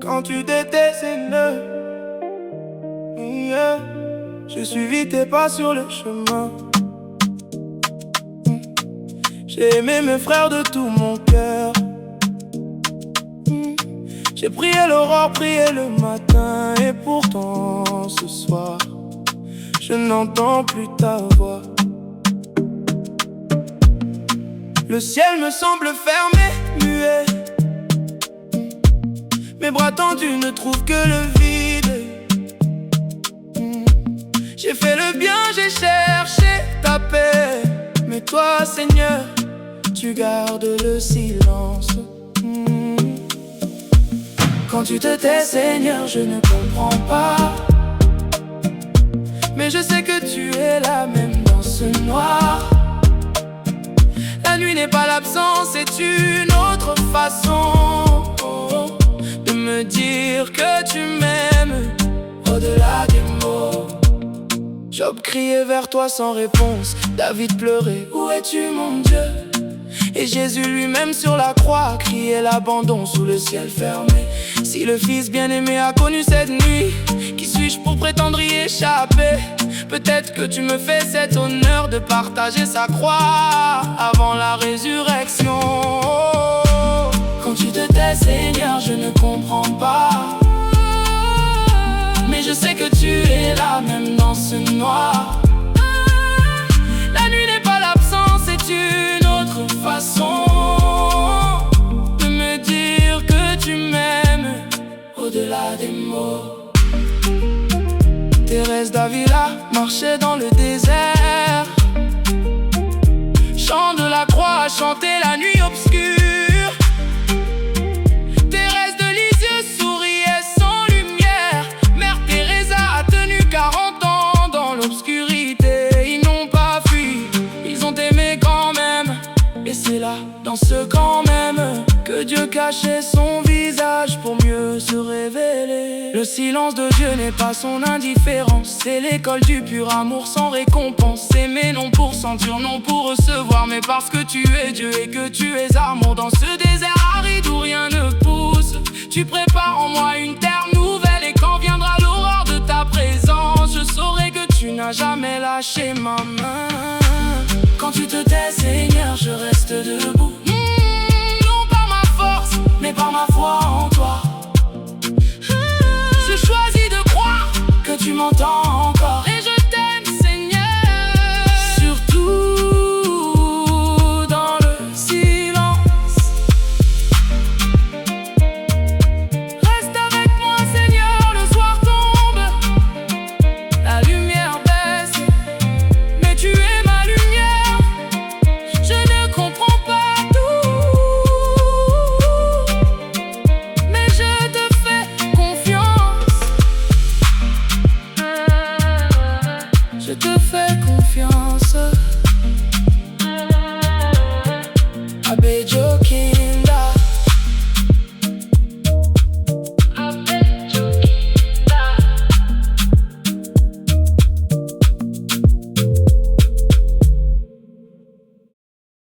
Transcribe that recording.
Quand tu dédesines, yeah. J'ai suivi tes pas sur le chemin. J'ai aimé mes frères de tout mon cœur. J'ai prié l'aurore, prié le matin. Et pourtant ce soir, je n'entends plus ta voix. Le ciel me semble fermé, muet. Mes bras tendus ne trouvent que le vide. J'ai fait le bien, j'ai cherché ta paix. Mais toi, Seigneur, tu gardes le silence. Quand tu te tais, Seigneur, je ne comprends pas. Mais je sais que tu es là, même dans ce noir. La nuit n'est pas l'absence, c'est une autre façon de me dire que tu m'aimes au-delà des mots. Job criait vers toi sans réponse, David pleurait, où es-tu mon Dieu? Et Jésus lui-même sur la croix criait l'abandon sous le ciel fermé. Si le Fils bien-aimé a connu cette nuit, qui suis-je pour prétendre y échapper? Peut-être que tu me fais cet honneur de partager sa croix avant la résurrection. Quand tu te tais, Seigneur, je ne comprends pas. Mais je sais que tu es là, même dans ce noir. La nuit n'est pas l'absence, c'est une autre façon de me dire que tu m'aimes au-delà des mots. Thérèse d'Avila marchait dans le désert. Chant de la croix a chanté la nuit obscure. Thérèse de Lisieux souriait sans lumière. Mère Teresa a tenu 40 ans dans l'obscurité. Ils n'ont pas fui, ils ont aimé quand même. Et c'est là, dans ce quand même, que Dieu cachait son visage pour mieux se révéler. Le silence de Dieu n'est pas son indifférence, c'est l'école du pur amour sans récompense. Aimer non pour sentir, non pour recevoir, mais parce que tu es Dieu et que tu es amour. Dans ce désert aride où rien ne pousse, tu prépares en moi une terre nouvelle. Et quand viendra l'aurore de ta présence, je saurai que tu n'as jamais lâché ma main. Quand tu te tais, Seigneur, je reste debout. Non par ma force, mais par ma foi en toi. Je choisis de croire que tu m'entends encore. Et je t'aime, Seigneur, surtout dans le silence. Reste avec moi, Seigneur, le soir tombe, la lumière baisse, mais tu es ma lumière. Je ne comprends pas tout, mais je te fais confiance. Je te fais confiance.